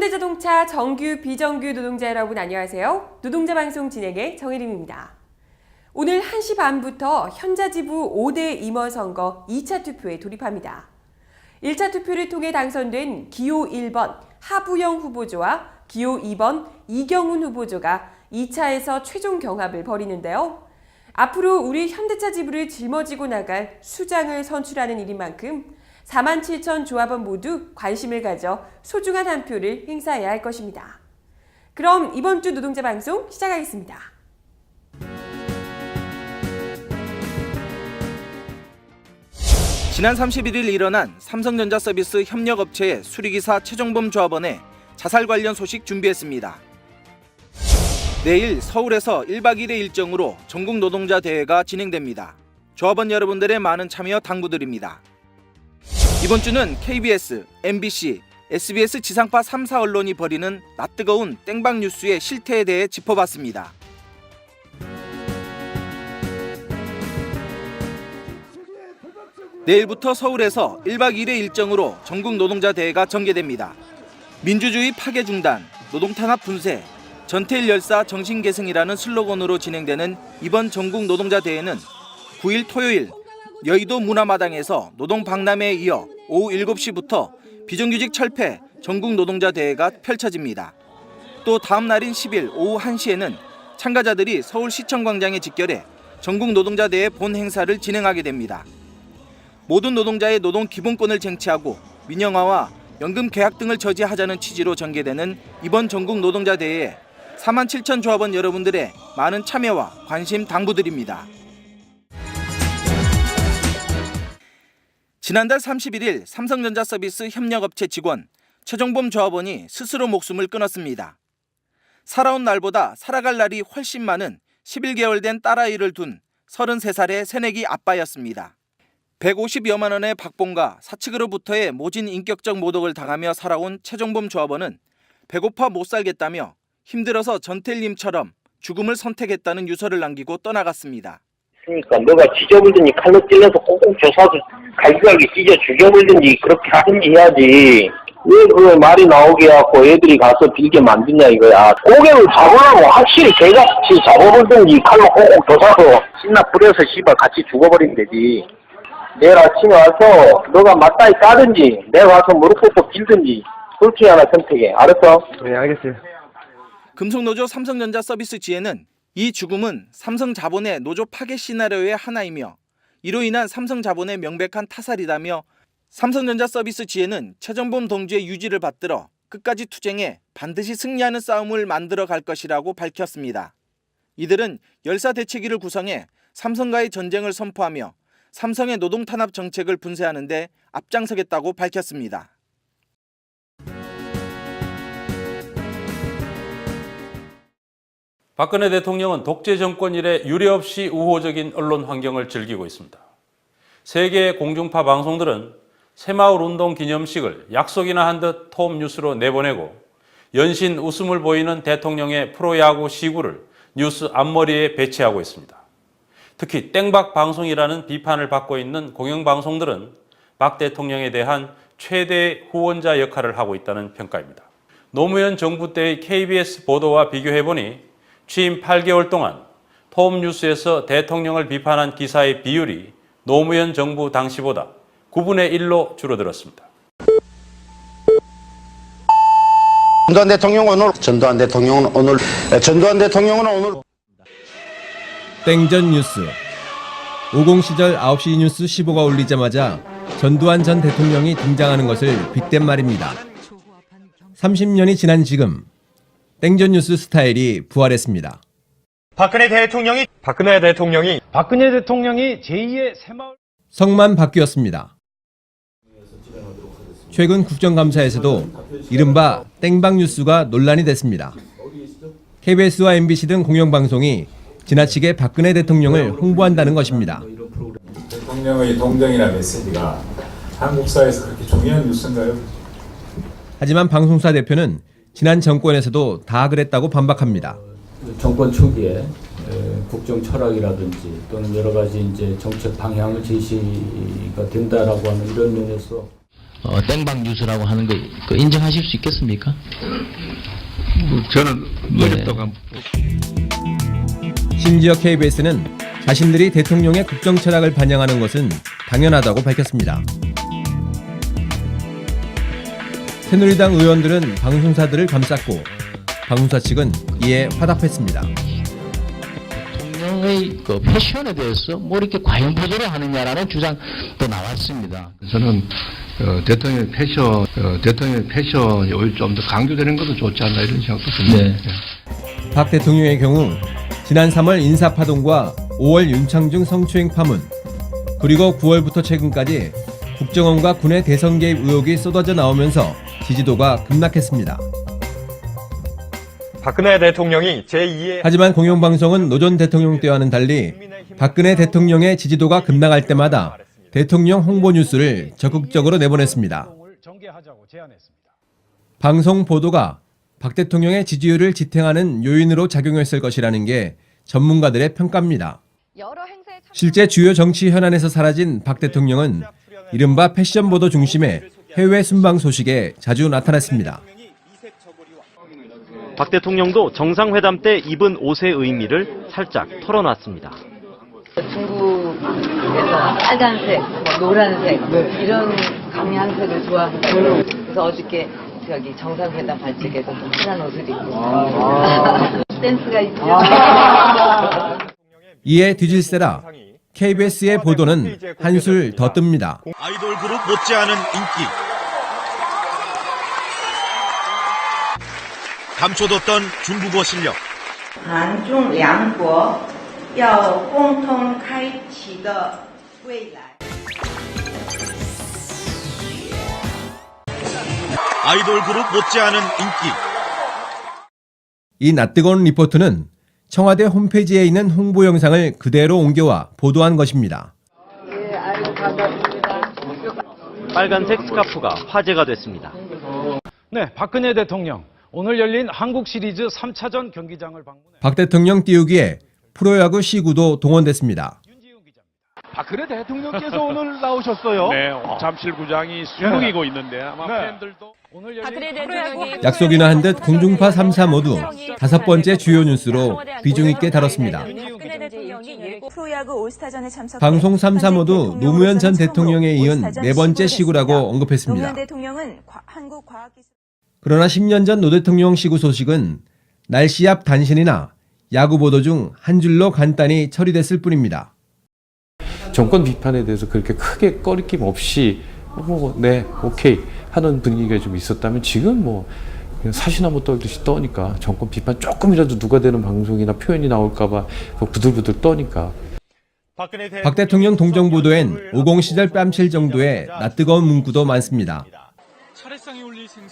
현대자동차 정규, 비정규 노동자 여러분 안녕하세요. 노동자 방송 진행의 정혜림입니다. 오늘 1시 반부터 현자지부 5대 임원 선거 2차 투표에 돌입합니다. 1차 투표를 통해 당선된 기호 1번 하부영 후보조와 기호 2번 이경훈 후보조가 2차에서 최종 경합을 벌이는데요. 앞으로 우리 현대차 지부를 짊어지고 나갈 수장을 선출하는 일인 만큼 47,000 조합원 모두 관심을 가져 소중한 한 표를 행사해야 할 것입니다. 그럼 이번 주 노동자 방송 시작하겠습니다. 지난 31일 일어난 삼성전자 서비스 협력업체의 수리기사 최종범 조합원의 자살 관련 소식 준비했습니다. 내일 서울에서 1박 2일의 일정으로 전국 노동자 대회가 진행됩니다. 조합원 여러분들의 많은 참여 당부드립니다. 이번 주는 KBS, MBC, SBS 지상파 3사 언론이 벌이는 낯뜨거운 땡박 뉴스의 실태에 대해 짚어봤습니다. 내일부터 서울에서 1박 2일의 일정으로 전국 노동자 대회가 전개됩니다. 민주주의 파괴 중단, 노동 탄압 분쇄, 전태일 열사 정신 계승이라는 슬로건으로 진행되는 이번 전국 노동자 대회는 9일 토요일 여의도 문화마당에서 노동 박람회에 이어 오후 7시부터 비정규직 철폐 전국 노동자 대회가 펼쳐집니다. 또 다음 날인 10일 오후 1시에는 참가자들이 서울시청광장에 직결해 전국 노동자 대회 본 행사를 진행하게 됩니다. 모든 노동자의 노동 기본권을 쟁취하고 민영화와 연금 계약 등을 저지하자는 취지로 전개되는 이번 전국 노동자 대회에 47,000 조합원 여러분들의 많은 참여와 관심 당부드립니다. 지난달 31일 삼성전자 서비스 협력업체 직원 최종범 조합원이 스스로 목숨을 끊었습니다. 살아온 날보다 살아갈 날이 훨씬 많은 11개월 된 딸아이를 둔 33살의 새내기 아빠였습니다. 150여만 원의 박봉과 사측으로부터의 모진 인격적 모독을 당하며 살아온 최종범 조합원은 배고파 못 살겠다며 힘들어서 전태일님처럼 죽음을 선택했다는 유서를 남기고 떠나갔습니다. 그러니까 너가 찢어물든지 칼로 찔러서 꽁꽁 조사서 갈기갈기 찢어 죽여물든지 그렇게 하든지 해야지. 왜 그 말이 나오게 해갖고 애들이 가서 빌게 만드냐 이거야. 고개를 잡으려고 확실히 개같이 잡아버리든지 칼로 꽁꽁 조사서 신나 뿌려서 씨발 같이 죽어버리면 되지. 내일 아침에 와서 너가 맞다이 까든지 내가 와서 무릎 꿇고 빌든지 둘 중에 하나 선택해. 알았어? 네, 알겠어요. 금속노조 삼성전자 서비스 지회는 이 죽음은 삼성자본의 노조 파괴 시나리오의 하나이며 이로 인한 삼성자본의 명백한 타살이라며 삼성전자 서비스 지회는 최종범 동지의 유지를 받들어 끝까지 투쟁해 반드시 승리하는 싸움을 만들어 갈 것이라고 밝혔습니다. 이들은 열사 대책위를 구성해 삼성과의 전쟁을 선포하며 삼성의 노동 탄압 정책을 분쇄하는 데 앞장서겠다고 밝혔습니다. 박근혜 대통령은 독재 정권 이래 유례없이 우호적인 언론 환경을 즐기고 있습니다. 세계 공중파 방송들은 새마을 운동 기념식을 약속이나 한 듯 톱뉴스로 내보내고 연신 웃음을 보이는 대통령의 프로야구 시구를 뉴스 앞머리에 배치하고 있습니다. 특히 땡박 방송이라는 비판을 받고 있는 공영방송들은 박 대통령에 대한 최대 후원자 역할을 하고 있다는 평가입니다. 노무현 정부 때의 KBS 보도와 비교해보니 취임 8개월 동안 톱뉴스에서 대통령을 비판한 기사의 비율이 노무현 정부 당시보다 9분의 1로 줄어들었습니다. 전두환 대통령은 오늘 땡전 뉴스 50 시절 9시 뉴스 15가 울리자마자 전두환 전 대통령이 등장하는 것을 빅댄 말입니다. 30년이 지난 지금 땡전 뉴스 스타일이 부활했습니다. 박근혜 대통령이 제2의 새마을 성만 바뀌었습니다. 최근 국정감사에서도 이른바 땡박 뉴스가 논란이 됐습니다. KBS와 MBC 등 공영방송이 지나치게 박근혜 대통령을 홍보한다는 것입니다. 대통령의 동정이라는 메시지가 한국 사회에서 그렇게 중요한 뉴스인가요? 하지만 방송사 대표는 지난 정권에서도 다 그랬다고 반박합니다. 정권 초기에 국정 철학이라든지 또는 여러 가지 이제 정책 방향을 제시가 된다라고 하는 이런 면에서 땡방 뉴스라고 하는 거 인정하실 수 있겠습니까? 저는 어렵다고 심지어 KBS는 자신들이 대통령의 국정 철학을 반영하는 것은 당연하다고 밝혔습니다. 새누리당 의원들은 방송사들을 감쌌고 방송사 측은 이에 화답했습니다. 대통령의 패션에 대해서 뭐 이렇게 과연포절을 하느냐라는 주장도 나왔습니다. 저는 대통령의 패션이 오히려 좀 더 강조되는 것도 좋지 않나 이런 생각도 듭니다. 네. 박 대통령의 경우 지난 3월 인사파동과 5월 윤창중 성추행 파문, 그리고 9월부터 최근까지 국정원과 군의 대선 개입 의혹이 쏟아져 나오면서 지지도가 급락했습니다. 박근혜 대통령이 제2의 하지만 공영방송은 노 전 대통령 때와는 달리 박근혜 대통령의 지지도가 급락할 때마다 대통령 홍보 뉴스를 적극적으로 내보냈습니다. 방송 보도가 박 대통령의 지지율을 지탱하는 요인으로 작용했을 것이라는 게 전문가들의 평가입니다. 실제 주요 정치 현안에서 사라진 박 대통령은 이른바 패션 보도 중심의 해외 순방 소식에 자주 나타났습니다. 박 대통령도 정상회담 때 입은 옷의 의미를 살짝 털어놨습니다. 중국에서 빨간색, 노란색 이런 강양색을 좋아한다. 그래서 어저께 정상회담 발칙에서 좀 편한 옷을 입고 센스가 있죠. 이에 뒤질세라 KBS의 보도는 한술 더 뜹니다. 아이돌 그룹 못지않은 인기. 감춰뒀던 중국어 실력. 한중 양국要共同开启的未来. 아이돌 그룹 못지않은 인기. 이 낯뜨거운 리포트는 청와대 홈페이지에 있는 홍보 영상을 그대로 옮겨와 보도한 것입니다. 네, 아이고 반갑습니다. 빨간색 스카프가 화제가 됐습니다. 네, 박근혜 대통령 오늘 열린 한국 시리즈 3차전 경기장을 방문해 박 대통령 띄우기에 프로야구 시구도 동원됐습니다. 박근혜 대통령께서 오늘 나오셨어요. 네, 잠실구장이 수능이고 있는데 아마 팬들도 오늘 열린 프로야구 약속이나 한 듯 공중파 3사 모두 5번째 주요 뉴스로 비중 있게 다뤘습니다. 방송 3사 모두 노무현 전 대통령에 이은 4번째 시구라고 언급했습니다. 그러나 10년 전 노 대통령 시구 소식은 날씨 앞 단신이나 야구 보도 중 한 줄로 간단히 처리됐을 뿐입니다. 정권 비판에 대해서 그렇게 크게 꺼리낌 없이 네, 오케이 하는 분위기가 좀 있었다면 지금 그냥 사시나무 떨듯이 떠니까 정권 비판 조금이라도 누가 되는 방송이나 표현이 나올까봐 부들부들 떠니까. 박 대통령 동정 보도엔 50 시절 뺨칠 정도의 낯뜨거운 문구도 많습니다.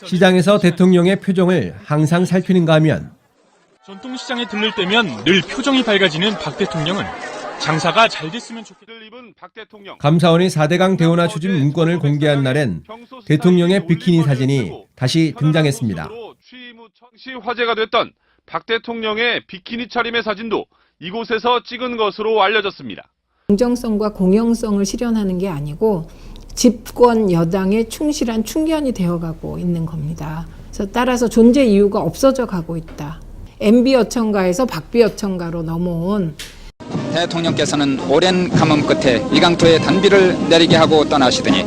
시장에서 대통령의 표정을 항상 살피는가 하면 전통시장에 들를 때면 늘 표정이 밝아지는 박 대통령은 장사가 잘 됐으면 좋겠다를 입은 박 대통령. 감사원이 4대강 대운하 추진 문건을 공개한 날엔 대통령의 비키니 사진이 다시 등장했습니다. 취임 후 청시 화제가 됐던 박 대통령의 비키니 차림의 사진도 이곳에서 찍은 것으로 알려졌습니다. 공정성과 공영성을 실현하는 게 아니고 집권 여당의 충실한 충견이 되어가고 있는 겁니다. 그래서 따라서 존재 이유가 없어져 가고 있다. MB 여청가에서 박비 여청가로 넘어온 대통령께서는 오랜 가뭄 끝에 일강토에 단비를 내리게 하고 떠나시더니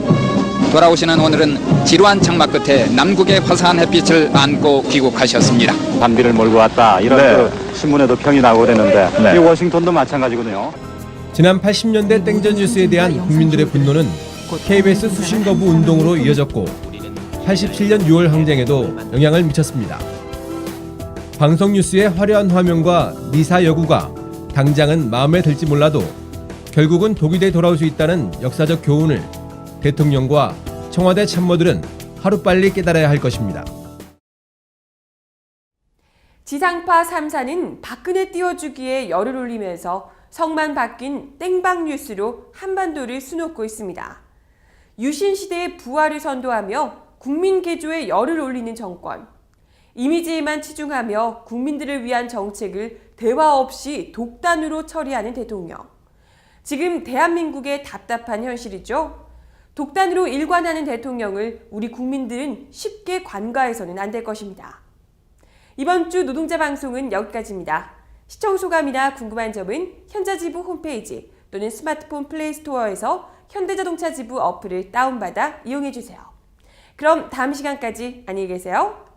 돌아오시는 오늘은 지루한 장마 끝에 남국의 화사한 햇빛을 안고 귀국하셨습니다. 단비를 몰고 왔다 이런 신문에도 평이 나오고 그랬는데 이 워싱턴도 마찬가지거든요. 지난 80년대 땡전 뉴스에 대한 국민들의 분노는 KBS 수신 거부 운동으로 이어졌고 87년 6월 항쟁에도 영향을 미쳤습니다. 방송 뉴스의 화려한 화면과 미사 여구가 당장은 마음에 들지 몰라도 결국은 독이 돼 돌아올 수 있다는 역사적 교훈을 대통령과 청와대 참모들은 하루빨리 깨달아야 할 것입니다. 지상파 3사는 박근혜 띄워주기에 열을 올리면서 성만 바뀐 땡방 뉴스로 한반도를 수놓고 있습니다. 유신 시대의 부활을 선도하며 국민 개조에 열을 올리는 정권. 이미지에만 치중하며 국민들을 위한 정책을 대화 없이 독단으로 처리하는 대통령. 지금 대한민국의 답답한 현실이죠. 독단으로 일관하는 대통령을 우리 국민들은 쉽게 관과해서는 안 될 것입니다. 이번 주 노동자 방송은 여기까지입니다. 시청 소감이나 궁금한 점은 현자지부 홈페이지 또는 스마트폰 플레이스토어에서 현대자동차 지부 어플을 다운받아 이용해주세요. 그럼 다음 시간까지 안녕히 계세요.